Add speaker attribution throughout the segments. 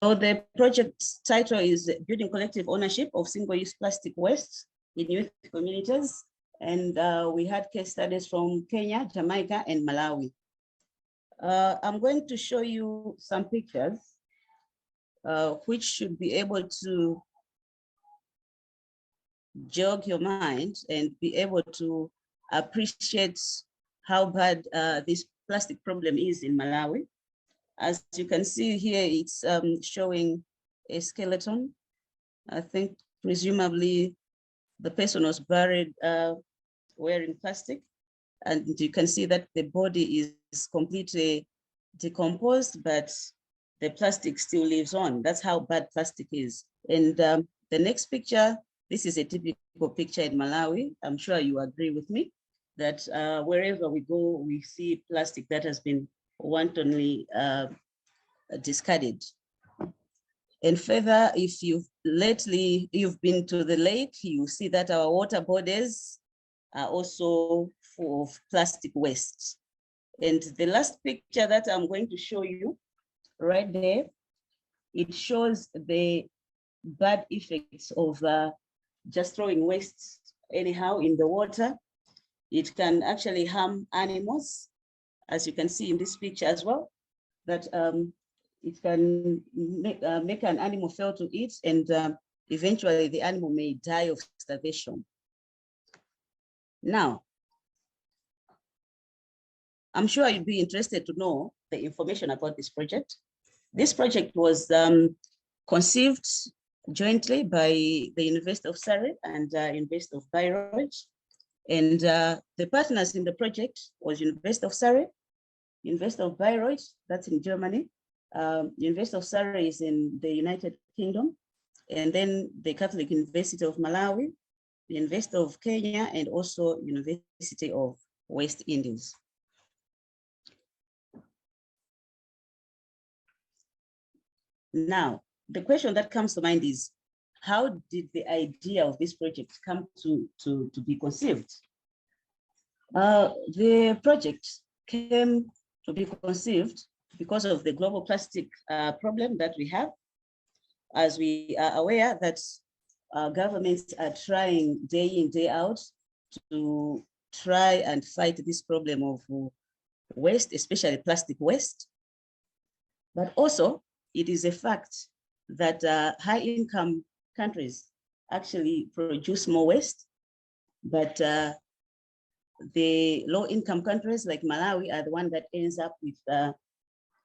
Speaker 1: the project title is Building Collective Ownership of Single-Use Plastic Waste in Youth Communities. And we had case studies from Kenya, Jamaica, and Malawi. I'm going to show you some pictures which should be able to jog your mind and be able to appreciate how bad this plastic problem is in Malawi. As you can see here, it's showing a skeleton. I think presumably the person was buried wearing plastic. And you can see that the body is completely decomposed, but the plastic still lives on. That's how bad plastic is. And the next picture, this is a typical picture in Malawi. I'm sure you agree with me that wherever we go, we see plastic that has been wantonly discarded. And further, if you've been to the lake, you see that our water bodies are also full of plastic waste. And the last picture that I'm going to show you right there, it shows the bad effects of just throwing waste anyhow in the water. It can actually harm animals, as you can see in this picture as well, that it can make an animal fail to eat, and eventually the animal may die of starvation. Now, I'm sure you'd be interested to know the information about this project. This project was conceived jointly by the University of Surrey and University of Bayreuth. And the partners in the project was University of Surrey, University of Bayreuth, that's in Germany. University of Surrey is in the United Kingdom. And then the Catholic University of Malawi, the University of Kenya, and also University of West Indies. Now, the question that comes to mind is, how did the idea of this project come to be conceived? The project came to be conceived because of the global plastic problem that we have. As we are aware that governments are trying day in, day out to try and fight this problem of waste, especially plastic waste. But also, it is a fact that high-income countries actually produce more waste, but the low-income countries like Malawi are the one that ends up with a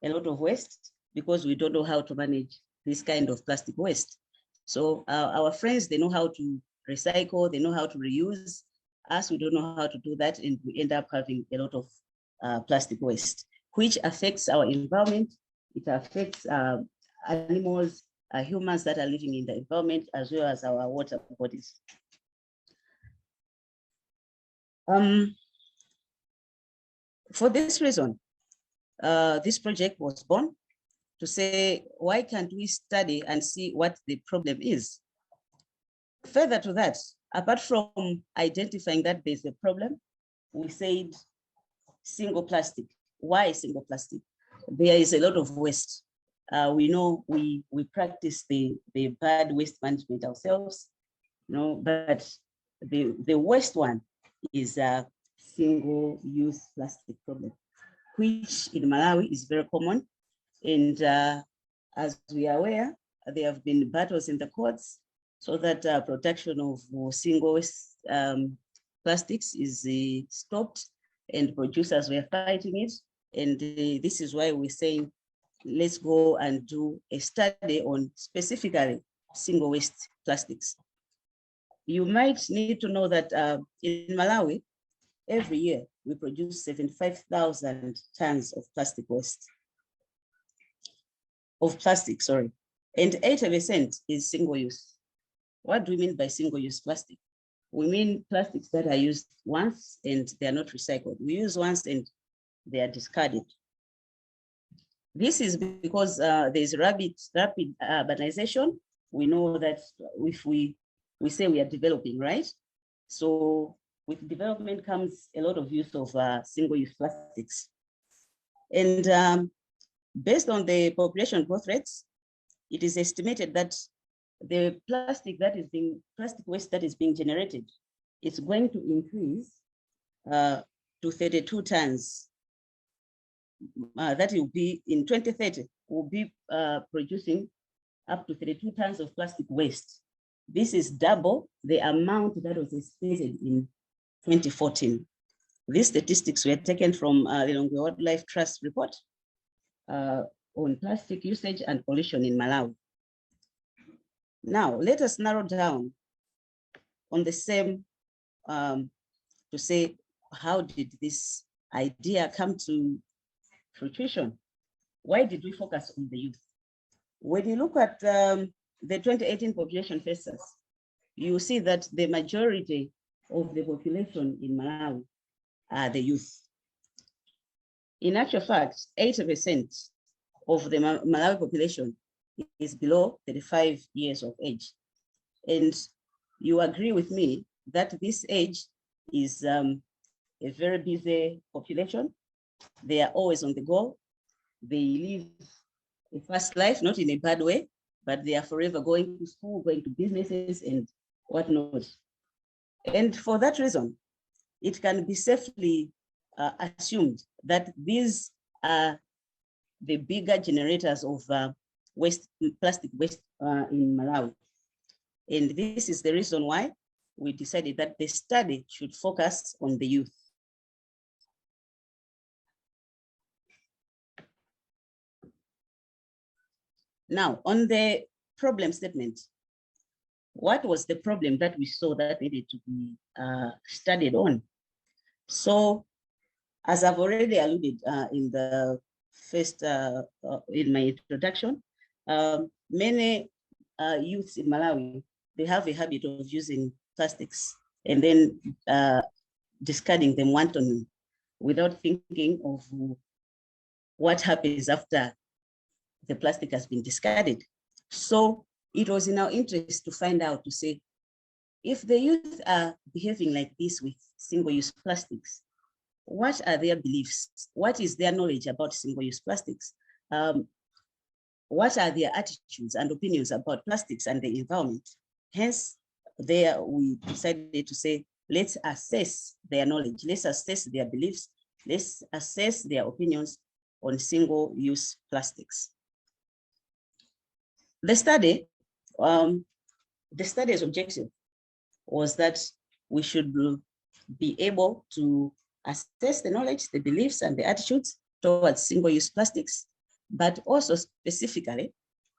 Speaker 1: lot of waste because we don't know how to manage this kind of plastic waste. So our friends, they know how to recycle, they know how to reuse. Us, we don't know how to do that, and we end up having a lot of plastic waste, which affects our environment. It affects animals, humans that are living in the environment, as well as our water bodies. For this reason, this project was born to say, why can't we study and see what the problem is? Further to that, apart from identifying that there's a problem, we said single plastic. Why single plastic? There is a lot of waste. We know we practice the bad waste management ourselves, but the worst one is a single-use plastic problem, which in Malawi is very common. And as we are aware, there have been battles in the courts so that protection of single-use plastics is stopped, and producers were fighting it. And this is why we're saying, let's go and do a study on specifically single waste plastics. You might need to know that in Malawi, every year we produce 75,000 tons of plastic waste. And 80% is single use. What do we mean by single use plastic? We mean plastics that are used once and they are not recycled. We use once and they are discarded. This is because there's rapid urbanization. We know that if we say we are developing, right? So with development comes a lot of use of single-use plastics. And based on the population growth rates, it is estimated that the plastic waste that is being generated is going to increase to 32 tons. That will be in 2030, will be producing up to 32 tons of plastic waste. This is double the amount that was estimated in 2014. These statistics were taken from the Lilongwe Wildlife Trust report on plastic usage and pollution in Malawi. Now, let us narrow down on the same to say, how did this idea come to fruition? Why did we focus on the youth? When you look at the 2018 population census, you see that the majority of the population in Malawi are the youth. In actual fact, 80% of the Malawi population is below 35 years of age. And you agree with me that this age is a very busy population. They are always on the go. They live a fast life, not in a bad way, but they are forever going to school, going to businesses and whatnot. And for that reason, it can be safely assumed that these are the bigger generators of plastic waste in Malawi. And this is the reason why we decided that the study should focus on the youth. Now, on the problem statement, what was the problem that we saw that needed to be studied on? So, as I've already alluded in the first, in my introduction, many youths in Malawi, they have a habit of using plastics and then discarding them wantonly without thinking of what happens after the plastic has been discarded. So it was in our interest to find out, to say, if the youth are behaving like this with single-use plastics, what are their beliefs? What is their knowledge about single-use plastics? What are their attitudes and opinions about plastics and the environment? Hence, there we decided to say, let's assess their knowledge, let's assess their beliefs, let's assess their opinions on single-use plastics. The study's objective was that we should be able to assess the knowledge, the beliefs, and the attitudes towards single-use plastics, but also specifically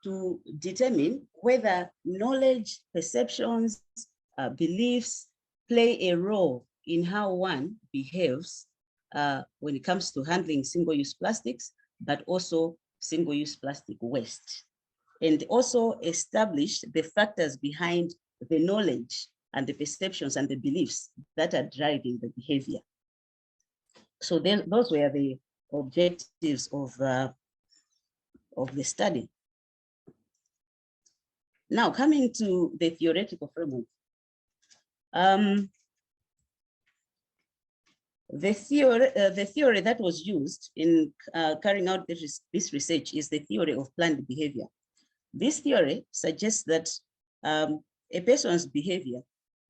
Speaker 1: to determine whether knowledge, perceptions, beliefs play a role in how one behaves when it comes to handling single-use plastics, but also single-use plastic waste. And also establish the factors behind the knowledge and the perceptions and the beliefs that are driving the behavior. So then those were the objectives of the study. Now, coming to the theoretical framework. The theory that was used in carrying out this research is the theory of planned behavior. This theory suggests that a person's behavior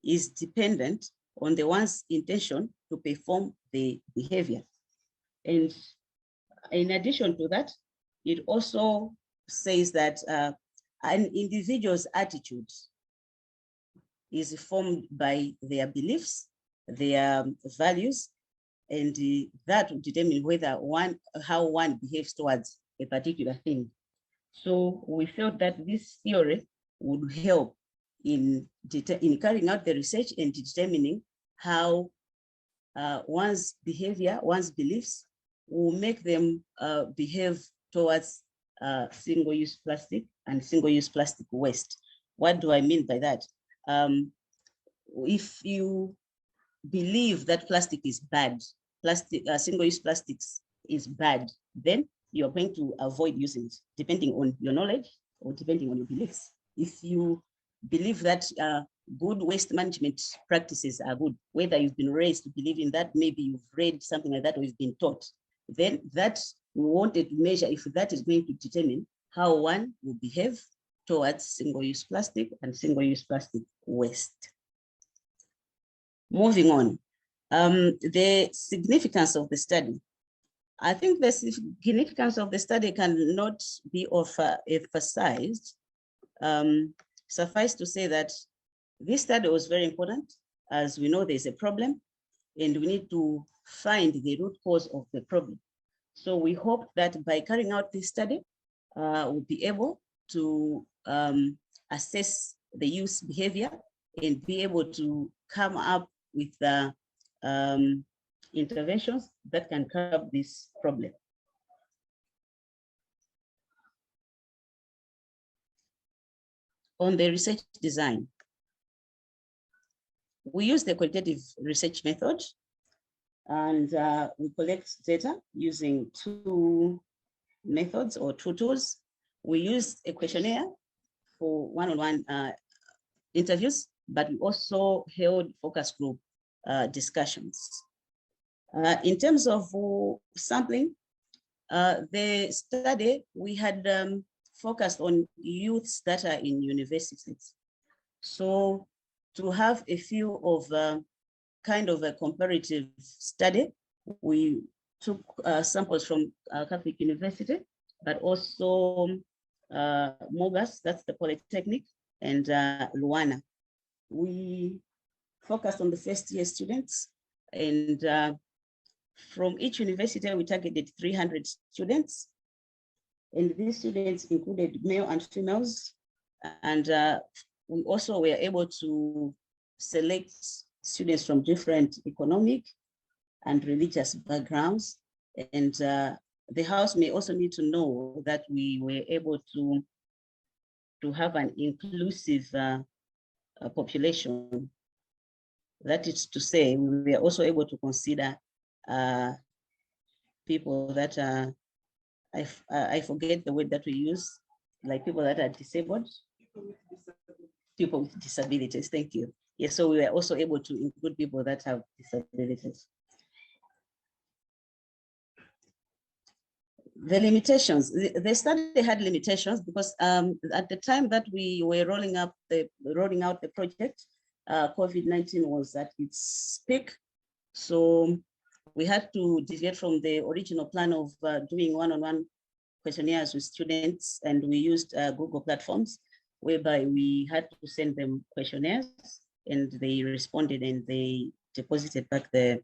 Speaker 1: is dependent on the one's intention to perform the behavior. And in addition to that, it also says that an individual's attitude is formed by their beliefs, their values, and that will determine whether how one behaves towards a particular thing. So we felt that this theory would help in carrying out the research and determining how one's behavior, one's beliefs will make them behave towards single-use plastic and single-use plastic waste. What do I mean by that? If you believe that plastic is bad, single-use plastics is bad, then you're going to avoid using it, depending on your knowledge or depending on your beliefs. If you believe that good waste management practices are good, whether you've been raised to believe in that, maybe you've read something like that or you've been taught, then that we wanted to measure if that is going to determine how one will behave towards single-use plastic and single-use plastic waste. Moving on, the significance of the study. I think the significance of the study cannot be emphasized. Suffice to say that this study was very important, as we know there's a problem and we need to find the root cause of the problem. So we hope that by carrying out this study, we'll be able to assess the use behavior and be able to come up with the interventions that can curb this problem. On the research design, we use the qualitative research method, and we collect data using two methods or two tools. We use a questionnaire for one-on-one interviews, but we also held focus group discussions. In terms of sampling, the study, we had focused on youths that are in universities. So to have a few of kind of a comparative study, we took samples from Catholic University, but also Mogas, that's the Polytechnic, and Luana. We focused on the first year students, and from each university, we targeted 300 students. And these students included male and females. And we also were able to select students from different economic and religious backgrounds. And the House may also need to know that we were able to have an inclusive population. That is to say, we were also able to consider people that are, I forget the word that we use, like people that are disabled. People with disabilities, thank you. Yes, so we were also able to include people that have disabilities. The limitations, the study had limitations because at the time that we were rolling out the project, COVID-19 was at its peak. So we had to deviate from the original plan of doing one-on-one questionnaires with students, and we used Google platforms, whereby we had to send them questionnaires, and they responded and they deposited back the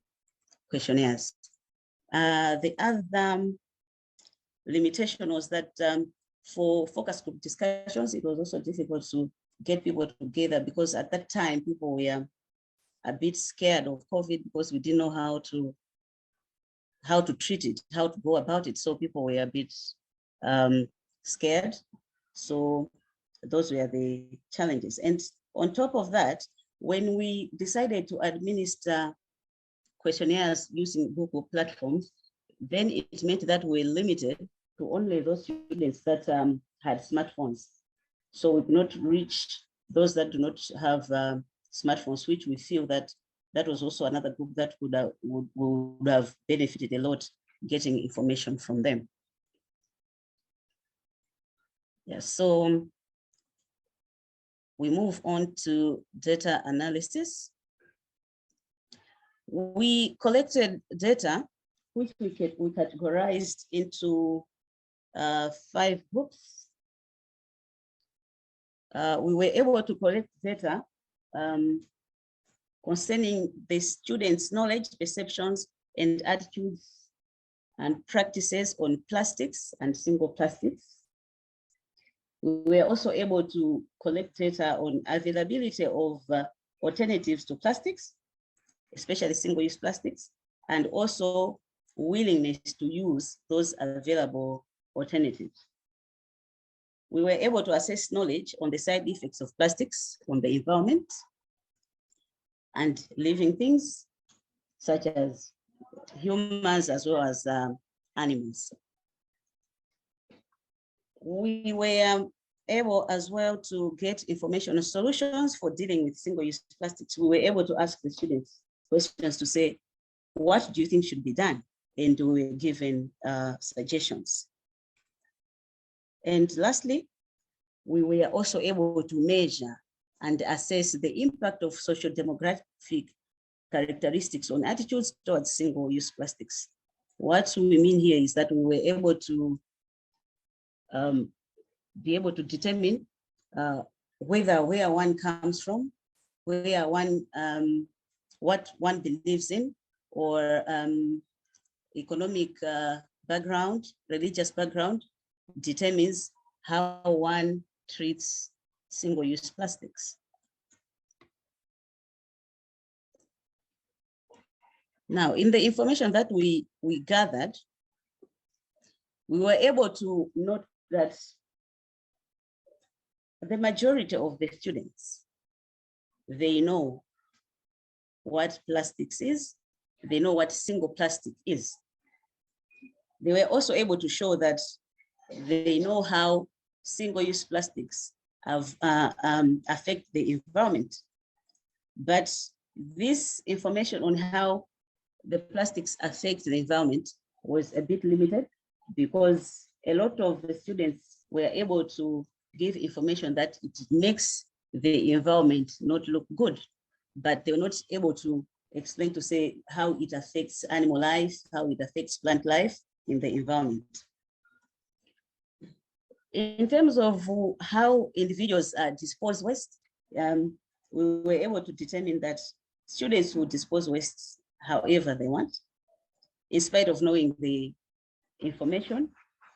Speaker 1: questionnaires. The other limitation was that for focus group discussions, it was also difficult to get people together because at that time people were a bit scared of COVID because we didn't know how to treat it, how to go about it. So people were a bit scared. So those were the challenges. And on top of that, when we decided to administer questionnaires using Google platforms, then it meant that we're limited to only those students that had smartphones. So we could not reach those that do not have smartphones, which we feel that was also another group that would have benefited a lot getting information from them. Yeah, so we move on to data analysis. We collected data, which we categorized into 5 groups. We were able to collect data concerning the students' knowledge, perceptions, and attitudes and practices on plastics and single plastics. We were also able to collect data on availability of alternatives to plastics, especially single-use plastics, and also willingness to use those available alternatives. We were able to assess knowledge on the side effects of plastics on the environment and living things, such as humans as well as animals. We were able as well to get information on solutions for dealing with single-use plastics. We were able to ask the students questions to say, what do you think should be done? And we were given suggestions. And lastly, we were also able to measure and assess the impact of social demographic characteristics on attitudes towards single-use plastics. What we mean here is that we were able to be able to determine where one comes from, where one, what one believes in, or economic background, religious background determines how one treats single-use plastics. Now, in the information that we gathered, we were able to note that the majority of the students, they know what plastics is, they know what single plastic is. They were also able to show that they know how single-use plastics have affect the environment. But this information on how the plastics affect the environment was a bit limited, because a lot of the students were able to give information that it makes the environment not look good, but they were not able to explain, to say how it affects animal life, how it affects plant life in the environment. In terms of how individuals dispose waste, we were able to determine that students will dispose waste however they want, in spite of knowing the information,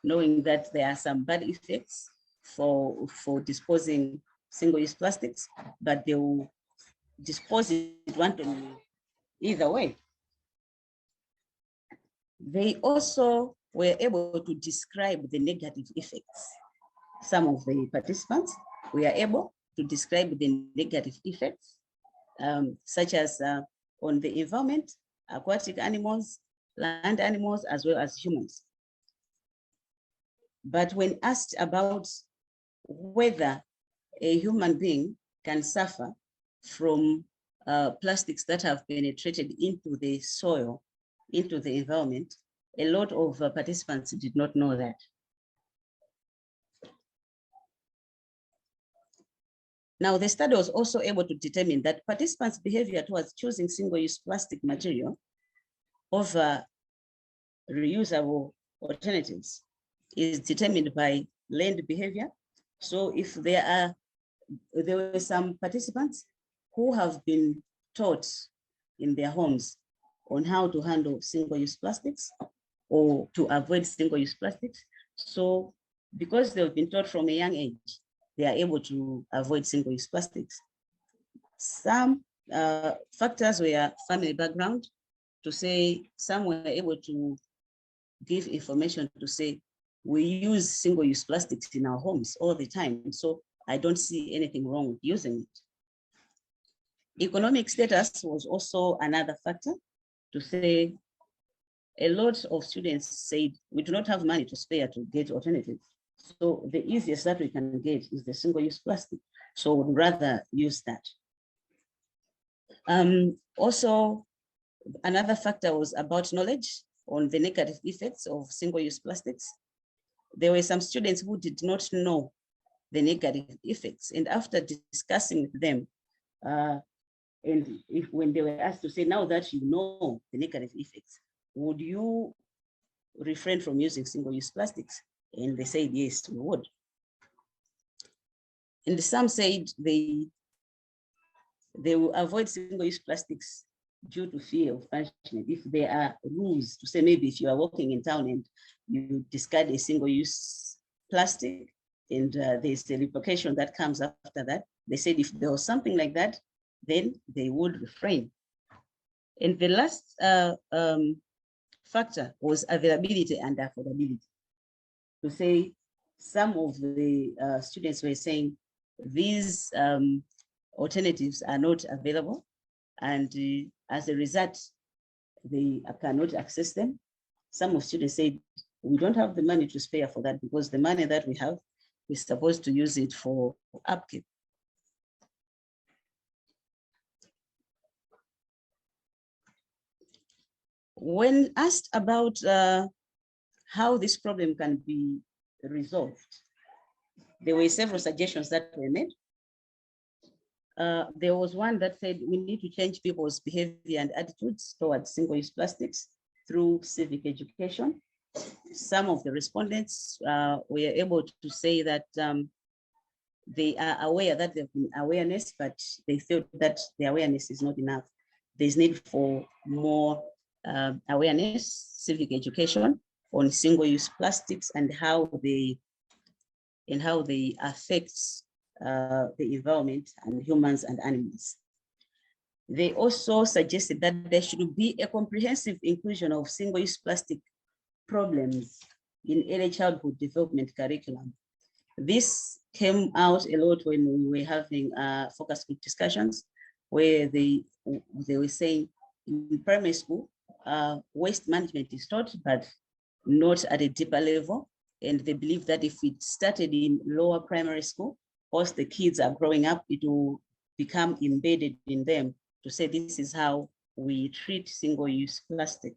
Speaker 1: knowing that there are some bad effects for disposing single-use plastics, but they will dispose it randomly either way. They also were able to describe the negative effects. Some of the participants were able to describe the negative effects, such as on the environment, aquatic animals, land animals, as well as humans. But when asked about whether a human being can suffer from plastics that have penetrated into the soil, into the environment, a lot of participants did not know that. Now, the study was also able to determine that participants' behavior towards choosing single-use plastic material over reusable alternatives is determined by learned behavior. So if there were some participants who have been taught in their homes on how to handle single-use plastics or to avoid single-use plastics. So because they've been taught from a young age, they are able to avoid single-use plastics. Some factors were family background, to say some were able to give information to say, we use single-use plastics in our homes all the time, so I don't see anything wrong with using it. Economic status was also another factor, to say a lot of students said, we do not have money to spare to get alternatives. So the easiest that we can get is the single-use plastic. So we'd rather use that. Also, another factor was about knowledge on the negative effects of single-use plastics. There were some students who did not know the negative effects, and after discussing with them, and when they were asked to say, now that you know the negative effects, would you refrain from using single-use plastics? And they said, yes, we would. And some said they will avoid single-use plastics due to fear of punishment. If there are rules to say, maybe if you are walking in town and you discard a single-use plastic and there's a repercussion that comes after that, they said if there was something like that, then they would refrain. And the last factor was availability and affordability. To say some of the students were saying these alternatives are not available, and as a result, they cannot access them. Some of students said, we don't have the money to spare for that, because the money that we have, we're supposed to use it for upkeep. When asked about how this problem can be resolved, there were several suggestions that were made. There was one that said we need to change people's behavior and attitudes towards single-use plastics through civic education. Some of the respondents were able to say that they are aware that there's been awareness, but they feel that the awareness is not enough. There's need for more awareness, civic education on single-use plastics and how they affect the environment and humans and animals. They also suggested that there should be a comprehensive inclusion of single-use plastic problems in early childhood development curriculum. This came out a lot when we were having focus group discussions, where they were saying in primary school, waste management is taught, but not at a deeper level. And they believe that if it started in lower primary school, once the kids are growing up, it will become embedded in them to say this is how we treat single-use plastic.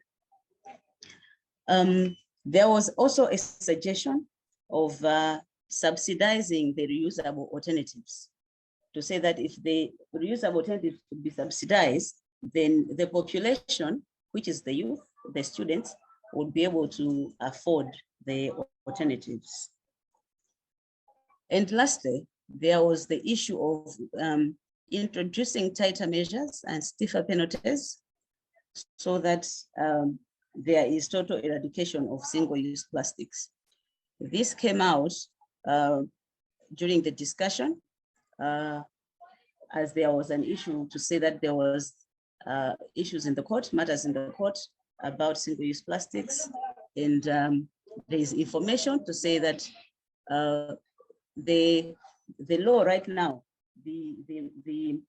Speaker 1: There was also a suggestion of subsidizing the reusable alternatives, to say that if the reusable alternatives could be subsidized, then the population, which is the youth, the students, would be able to afford the alternatives. And lastly, there was the issue of introducing tighter measures and stiffer penalties so that there is total eradication of single-use plastics. This came out during the discussion, as there was an issue to say that there was issues in the court, matters in the court about single-use plastics. And there is information to say that the law right now, the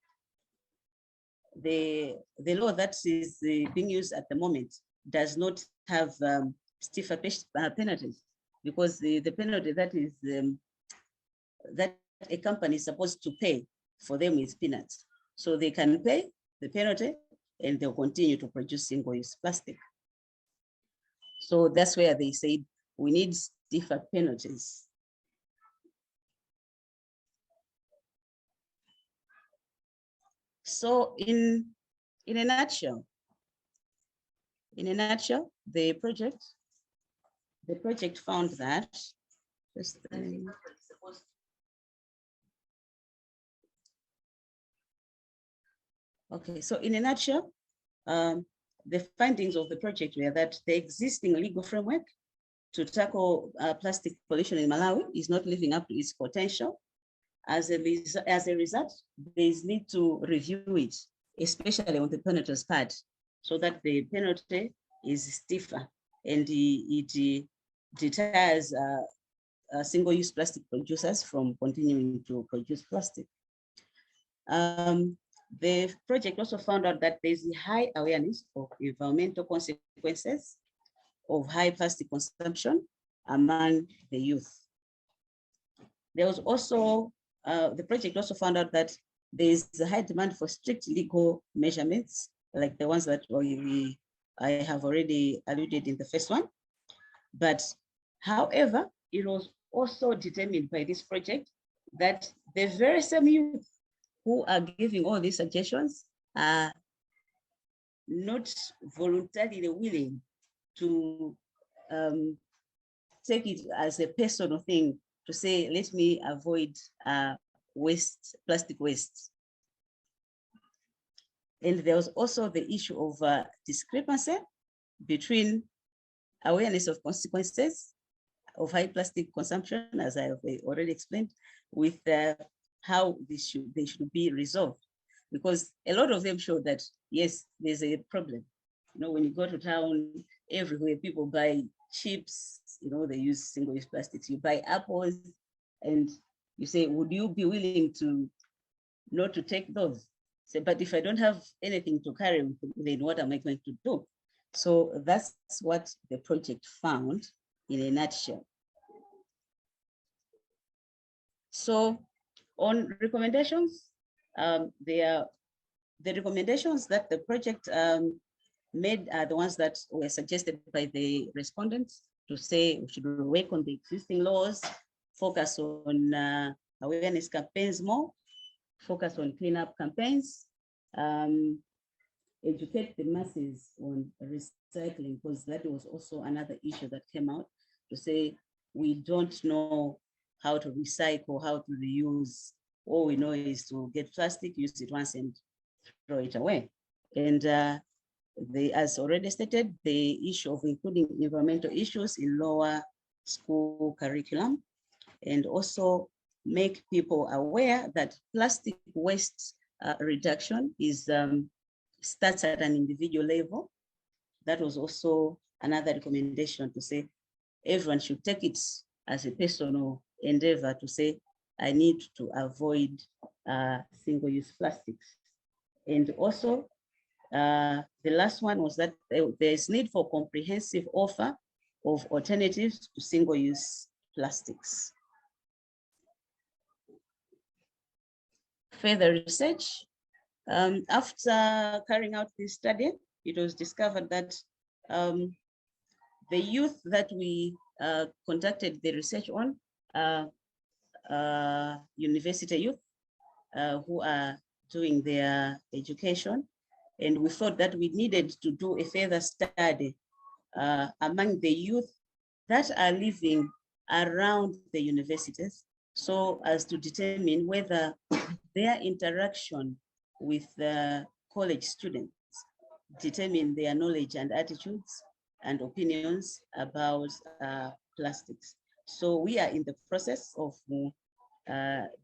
Speaker 1: law that is being used at the moment does not have stiffer penalties, because the penalty that is that a company is supposed to pay for them is peanuts. So they can pay the penalty and they'll continue to produce single-use plastic. So that's where they said we need stiffer penalties. So in a nutshell, the project found that okay, so in a nutshell, the findings of the project were that the existing legal framework to tackle plastic pollution in Malawi is not living up to its potential. As a result, there is need to review it, especially on the penalties part, so that the penalty is stiffer and it deters single-use plastic producers from continuing to produce plastic. The project also found out that there is a high awareness of environmental consequences of high plastic consumption among the youth. There was also, the project also found out that there is a high demand for strict legal measurements, like the ones that I have already alluded in the first one. But however, it was also determined by this project that the very same youth who are giving all these suggestions are not voluntarily willing to take it as a personal thing to say, let me avoid waste, plastic waste. And there was also the issue of discrepancy between awareness of consequences of high plastic consumption, as I have already explained, with how they should be resolved. Because a lot of them show that, yes, there's a problem. You know, when you go to town, everywhere people buy chips, you know, they use single-use plastics. You buy apples and you say, would you be willing to not to take those? Say, but if I don't have anything to carry, then what am I going to do? So that's what the project found in a nutshell. So on recommendations, the recommendations that the project made are the ones that were suggested by the respondents, to say we should work on the existing laws focus on awareness campaigns more, focus on cleanup campaigns, educate the masses on recycling, because that was also another issue that came out, to say we don't know how to recycle, how to reuse. All we know is to get plastic, use it once and throw it away. And as already stated, the issue of including environmental issues in lower school curriculum, and also make people aware that plastic waste reduction is starts at an individual level. That was also another recommendation, to say everyone should take it as a personal endeavor, to say I need to avoid single-use plastics. And also the last one was that there is need for comprehensive offer of alternatives to single-use plastics. Further research, after carrying out this study, it was discovered that the youth that we conducted the research on, university youth who are doing their education, and we thought that we needed to do a further study among the youth that are living around the universities, so as to determine whether their interaction with the college students determine their knowledge and attitudes and opinions about plastics. So we are in the process of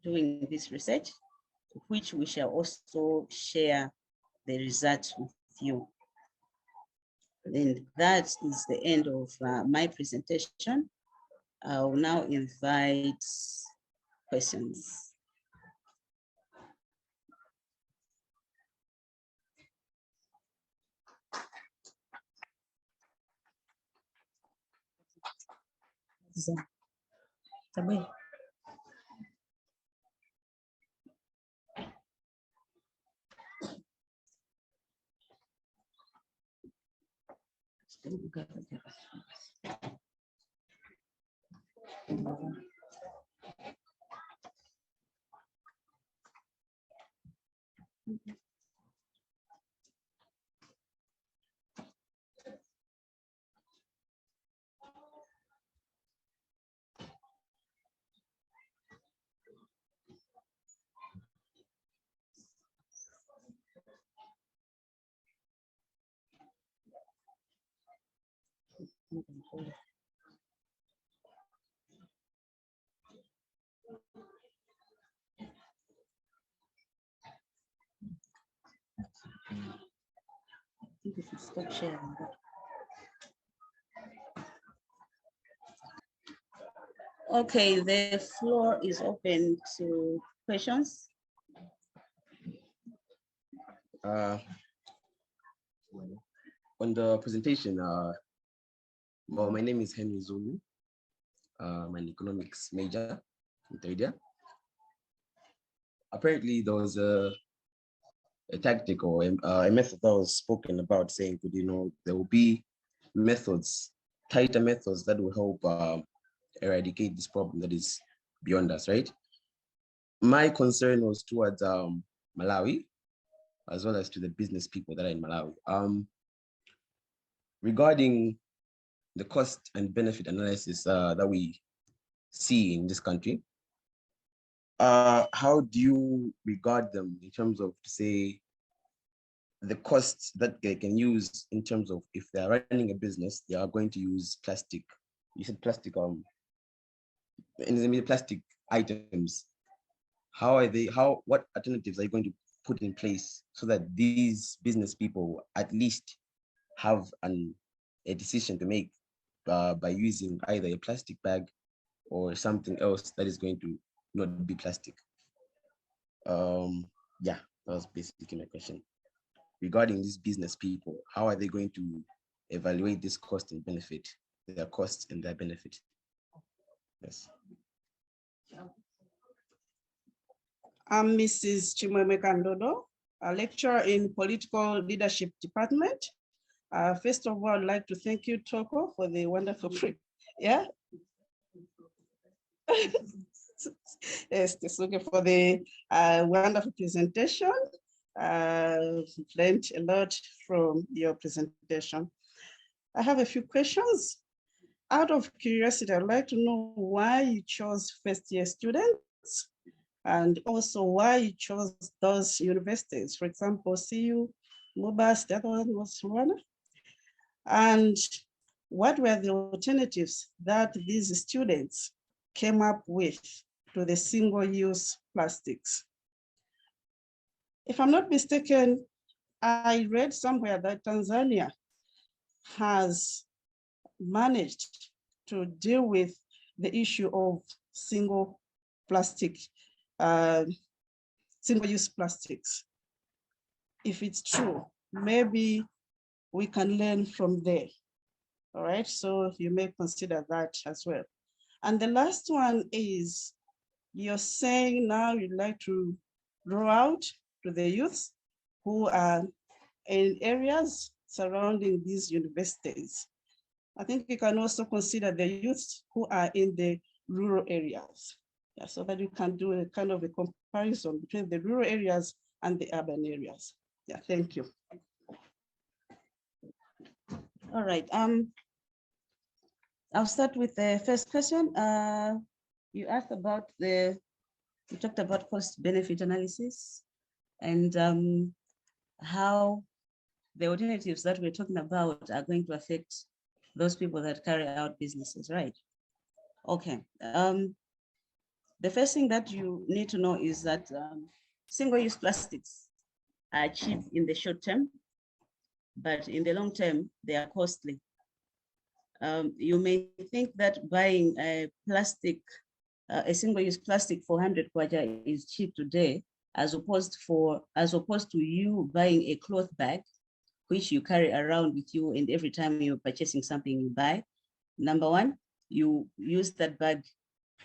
Speaker 1: doing this research, which we shall also share the results with you. Then that is the end of my presentation. I will now invite questions. Stop sharing. Okay, the floor is open to questions.
Speaker 2: On the presentation, well, my name is Henry Zulu. I'm an economics major in third year. Apparently, there was a tactic or a method that was spoken about, saying, there will be methods, tighter methods that will help eradicate this problem that is beyond us, right? My concern was towards Malawi, as well as to the business people that are in Malawi. Regarding the cost and benefit analysis that we see in this country, how do you regard them in terms of, say, the costs that they can use in terms of if they're running a business, they are going to use plastic. You said plastic, plastic items. What alternatives are you going to put in place so that these business people at least have a decision to make by using either a plastic bag or something else that is going to not be plastic? Yeah, that was basically my question. Regarding these business people, how are they going to evaluate this cost and benefit, their costs and their benefit? Yes.
Speaker 3: I'm Mrs. Chimamikando, a lecturer in Political Leadership Department. First of all, I'd like to thank you, Toko, for the wonderful yeah. Yes, Tisunge, for the wonderful presentation. Learned a lot from your presentation. I have a few questions. Out of curiosity, I'd like to know why you chose first-year students and also why you chose those universities. For example, CU, MUBAS, the other one was Rwanda. And what were the alternatives that these students came up with to the single-use plastics? If I'm not mistaken, I read somewhere that Tanzania has managed to deal with the issue of single-use plastics. If it's true, maybe we can learn from there. All right, so you may consider that as well. And the last one is, you're saying now you'd like to draw out to the youths who are in areas surrounding these universities. I think you can also consider the youths who are in the rural areas. Yeah, so that you can do a kind of a comparison between the rural areas and the urban areas. Yeah, thank you.
Speaker 1: All right. I'll start with the first question. You asked about you talked about cost-benefit analysis and how the alternatives that we're talking about are going to affect those people that carry out businesses, right? Okay. The first thing that you need to know is that single-use plastics are cheap in the short term, but in the long term, they are costly. You may think that buying a single-use plastic for 100 kwacha is cheap today, as opposed to you buying a cloth bag, which you carry around with you, and every time you're purchasing something you buy, number one, you use that bag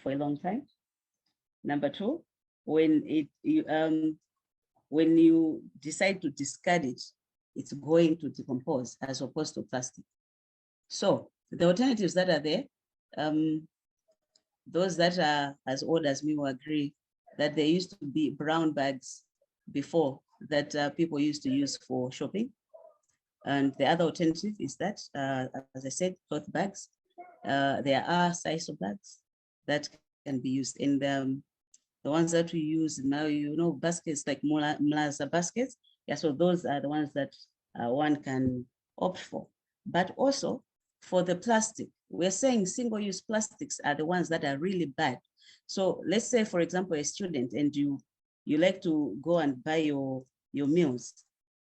Speaker 1: for a long time. Number two, when you decide to discard it, it's going to decompose as opposed to plastic. So the alternatives that are there, those that are as old as me will agree that there used to be brown bags before that people used to use for shopping. And the other alternative is that, as I said, cloth bags. There are sisal bags that can be used in the ones that we use now, baskets like Mlaza baskets. Yeah, so those are the ones that one can opt for. But also for the plastic, we're saying single-use plastics are the ones that are really bad. So let's say, for example, a student and you like to go and buy your meals.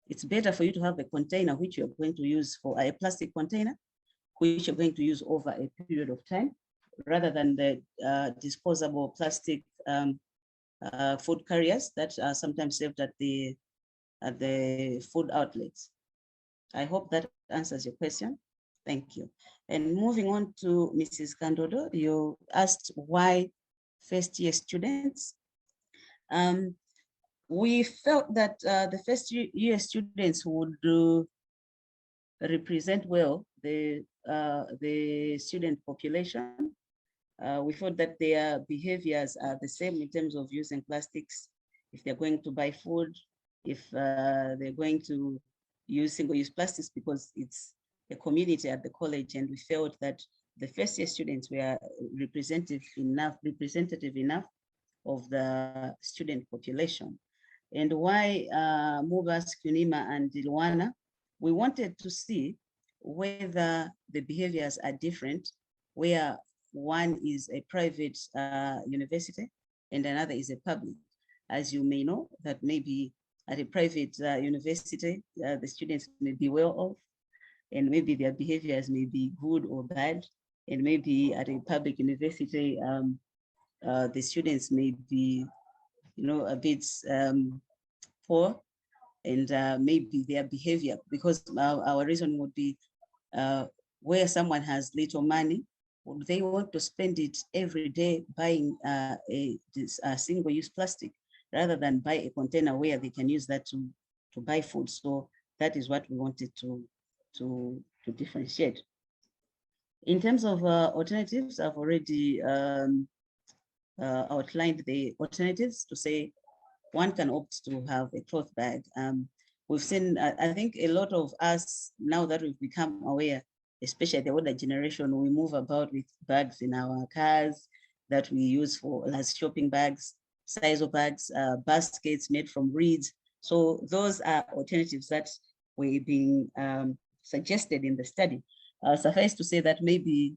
Speaker 1: It's better for you to have a container which you're going to use for a plastic container, which you're going to use over a period of time, rather than the disposable plastic food carriers that are sometimes served at the food outlets. I hope that answers your question. Thank you. And moving on to Mrs. Kandodo, you asked why first-year students. We felt that the first-year students would represent well the student population. We thought that their behaviors are the same in terms of using plastics. If they're going to buy food, if they're going to use single-use plastics, because it's a community at the college, and we felt that the first-year students were representative enough of the student population. And why MUBAS, CUNIMA, and Rwanda? We wanted to see whether the behaviors are different, where one is a private university and another is a public. As you may know, that maybe at a private university, the students may be well off, and maybe their behaviors may be good or bad. And maybe at a public university, the students may be, a bit poor, and maybe their behavior, because our reason would be where someone has little money, they want to spend it every day buying a single-use plastic, rather than buy a container where they can use that to buy food. So that is what we wanted to differentiate. In terms of alternatives, I've already outlined the alternatives to say one can opt to have a cloth bag. We've seen, I think a lot of us, now that we've become aware, especially the older generation, we move about with bags in our cars that we use for as shopping bags, size of bags, baskets made from reeds. So those are alternatives that were being suggested in the study. Suffice to say that maybe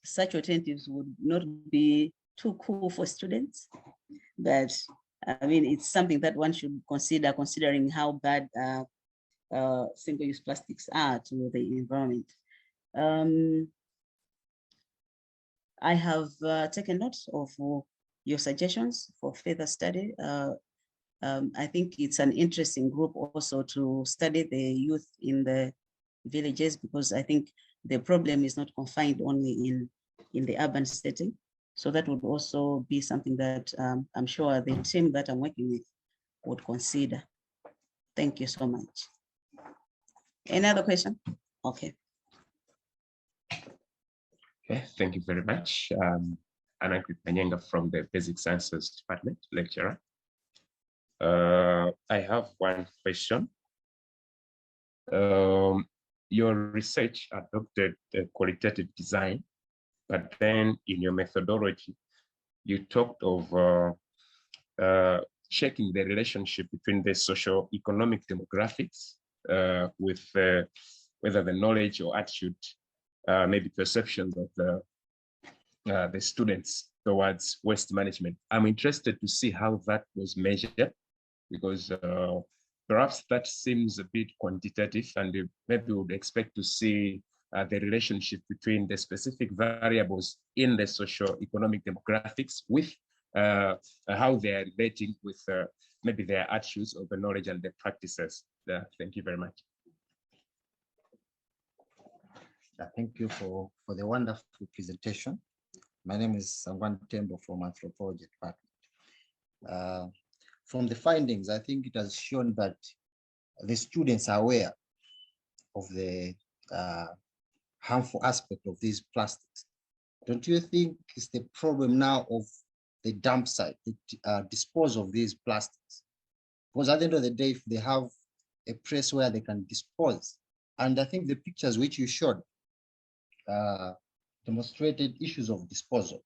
Speaker 1: such alternatives would not be too cool for students, but I mean, it's something that one should consider, considering how bad single-use plastics are to the environment. I have taken note of your suggestions for further study. I think it's an interesting group also to study the youth in the villages, because I think the problem is not confined only in the urban setting. So that would also be something that I'm sure the team that I'm working with would consider. Thank you so much. Any other question? Okay.
Speaker 4: Okay, thank you very much. Anna Manyenga from the Basic Sciences Department, lecturer. I have one question. Your research adopted qualitative design, but then in your methodology, you talked of checking the relationship between the socio-economic demographics with whether the knowledge or attitude, maybe perceptions of the students towards waste management. I'm interested to see how that was measured, because perhaps that seems a bit quantitative, and maybe we would expect to see the relationship between the specific variables in the socio-economic demographics with how they are relating with maybe their attitudes of the knowledge and the practices. Thank you very much.
Speaker 5: Thank you for the wonderful presentation. My name is Sangwan Tembo from Anthropology Department. From the findings, I think it has shown that the students are aware of the harmful aspect of these plastics. Don't you think it's the problem now of the dump site, the disposal of these plastics? Because at the end of the day, if they have a place where they can dispose, and I think the pictures which you showed demonstrated issues of disposal,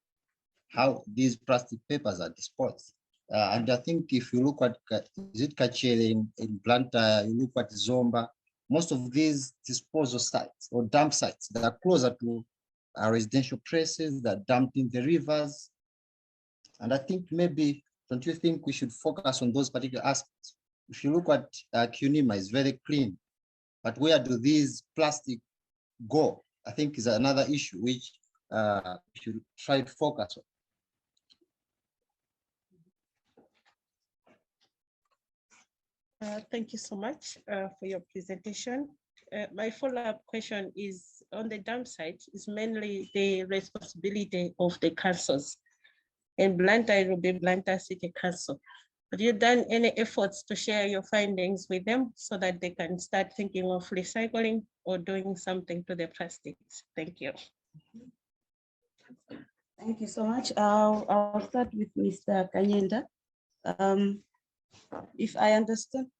Speaker 5: how these plastic papers are disposed. And I think if you look at, is it Kachere in Blantyre, you look at Zomba, most of these disposal sites or dump sites that are closer to residential places that are dumped in the rivers. And I think maybe, don't you think we should focus on those particular aspects? If you look at Cunima, it's very clean, but where do these plastic go? I think is another issue which we should try to focus on.
Speaker 6: Thank you so much for your presentation. My follow-up question is on the dump site is mainly the responsibility of the councils. In Blantyre, it will be Blantyre City Council. Have you done any efforts to share your findings with them so that they can start thinking of recycling or doing something to the plastics? Thank you.
Speaker 1: Thank you so much. I'll start with Mr. Kanyenda. If I understand,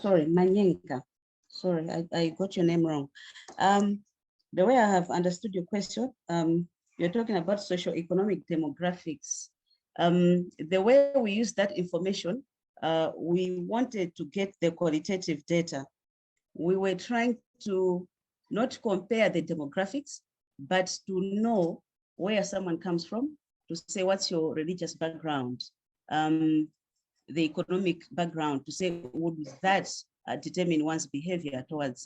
Speaker 1: sorry, Manyenka. Sorry, I got your name wrong. The way I have understood your question, you're talking about socioeconomic demographics. The way we use that information, we wanted to get the qualitative data. We were trying to not compare the demographics, but to know where someone comes from, to say what's your religious background, the economic background, to say would that determine one's behavior towards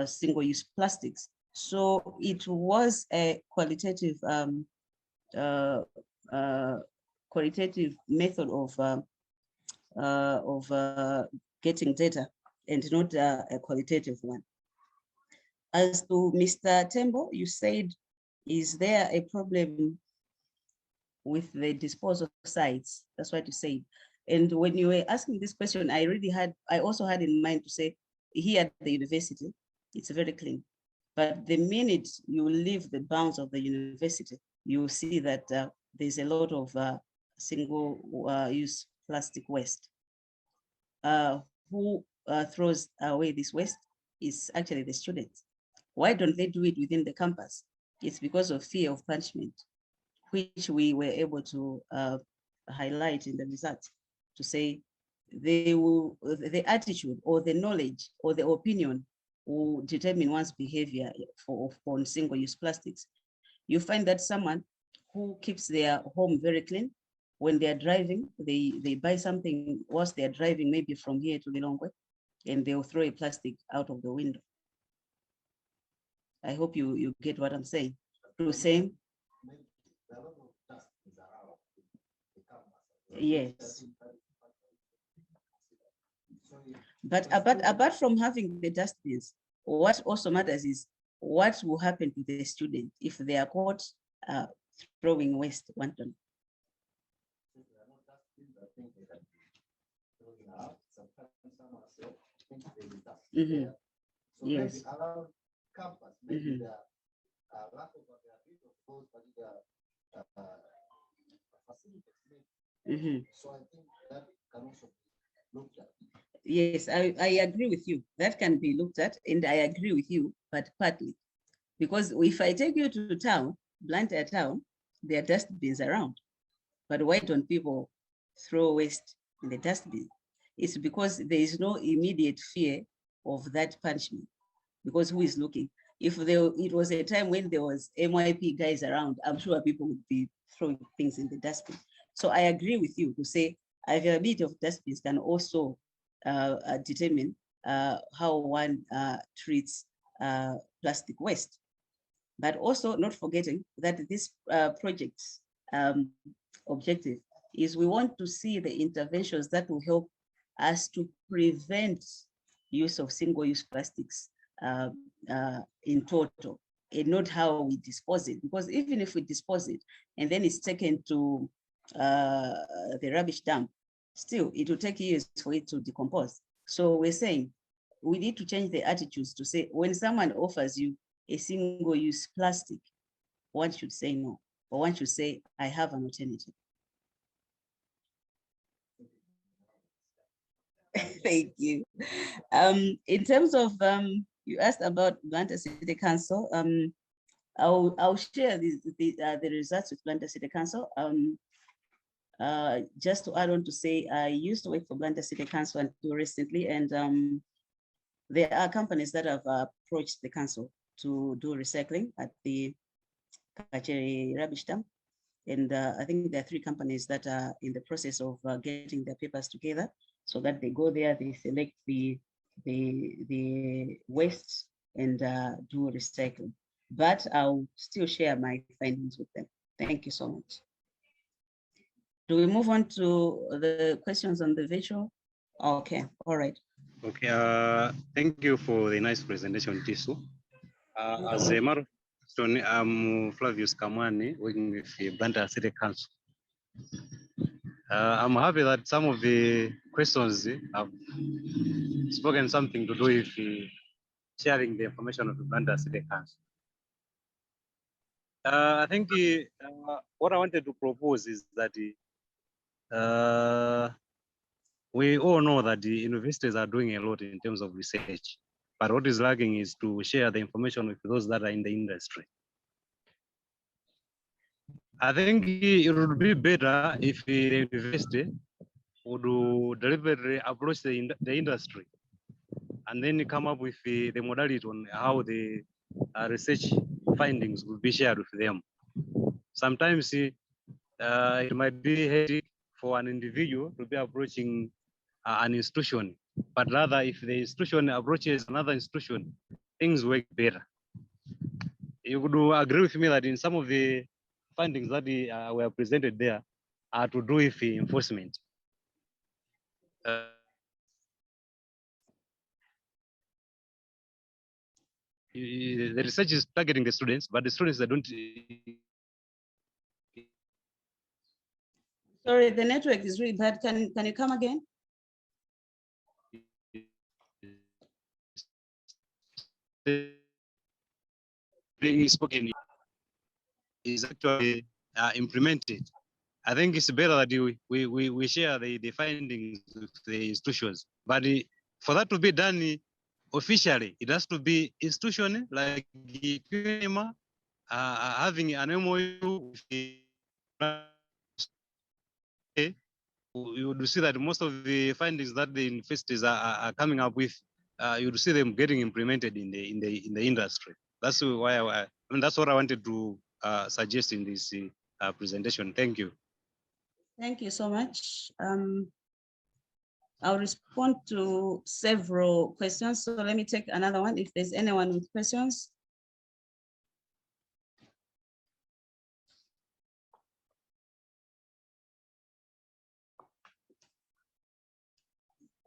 Speaker 1: single-use plastics. So it was a qualitative method of getting data, and not a qualitative one. As to Mr. Tembo, you said, is there a problem with the disposal sites? That's what you said. And when you were asking this question, I also had in mind to say, here at the university, it's very clean. But the minute you leave the bounds of the university, you will see that there's a lot of single-use plastic waste. Who throws away this waste is actually the students. Why don't they do it within the campus? It's because of fear of punishment, which we were able to highlight in the results to say the attitude or the knowledge or the opinion will determine one's behavior on single-use plastics. You find that someone who keeps their home very clean, when they're driving, they buy something whilst they're driving, maybe from here to Lilongwe, and they'll throw a plastic out of the window. I hope you get what I'm saying. To say, yes. But apart from having the dustbins, what also matters is what will happen to the student if they are caught throwing waste wanton. Mm-hmm. Yes. Mm-hmm. Mm-hmm.
Speaker 5: So I think that can also be looked at.
Speaker 1: Yes, I agree with you. That can be looked at, and I agree with you, but partly. Because if I take you to town, Blantyre town, there are dustbins around. But why don't people throw waste in the dustbin? It's because there is no immediate fear of that punishment. Because who is looking? If it was a time when there was MYP guys around, I'm sure people would be throwing things in the dustbin. So I agree with you to say availability of dustbins can also determine how one treats plastic waste. But also not forgetting that this project's objective is we want to see the interventions that will help us to prevent use of single-use plastics in total, and not how we dispose it. Because even if we dispose it and then it's taken to the rubbish dump, still it will take years for it to decompose. So we're saying we need to change the attitudes to say when someone offers you a single-use plastic, one should say no, or one should say, I have an alternative. Thank you. In terms of, you asked about Blantyre City Council. I'll share the results with Blantyre City Council. Just to add on to say, I used to work for Blantyre City Council until recently, and there are companies that have approached the council to do recycling at the Kachere rubbish dump. And I think there are 3 companies that are in the process of getting their papers together so that they go there, they select the waste and do recycling. But I'll still share my findings with them. Thank you so much. Do we move on to the questions on the visual? Okay, all right.
Speaker 7: Okay, thank you for the nice presentation, Tisu. As a matter of fact, I'm Flavius Kamwani, working with the Blantyre City Council. I'm happy that some of the questions have spoken something to do with sharing the information of the Blantyre City Council. I think what I wanted to propose is that we all know that the universities are doing a lot in terms of research, but what is lacking is to share the information with those that are in the industry. I think it would be better if the university would deliberately approach the industry and then come up with the modality on how the research findings will be shared with them. Sometimes it might be headache for an individual to be approaching an institution, but rather if the institution approaches another institution, things work better. You would agree with me that in some of the findings that were presented there are to do with enforcement. The research is targeting the students, but the students that don't.
Speaker 1: Sorry, the network is really bad. Can you come again?
Speaker 7: spoken is actually implemented. I think it's better that we share the findings with the institutions. But for that to be done officially, it has to be institution like QNEMA, having an MOU. You would see that most of the findings that the universities are coming up with, you would see them getting implemented in the industry. That's why that's what I wanted to suggest in this presentation. Thank you.
Speaker 1: Thank you so much. I'll respond to several questions. So let me take another one if there's anyone with questions.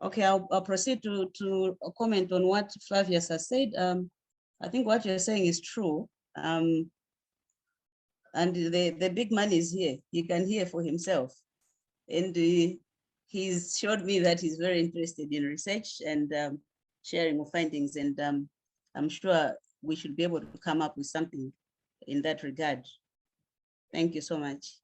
Speaker 1: Okay, I'll proceed to comment on what Flavius has said. I think what you're saying is true. And the big man is here. He can hear for himself. And he's showed me that he's very interested in research and sharing of findings. And I'm sure we should be able to come up with something in that regard. Thank you so much.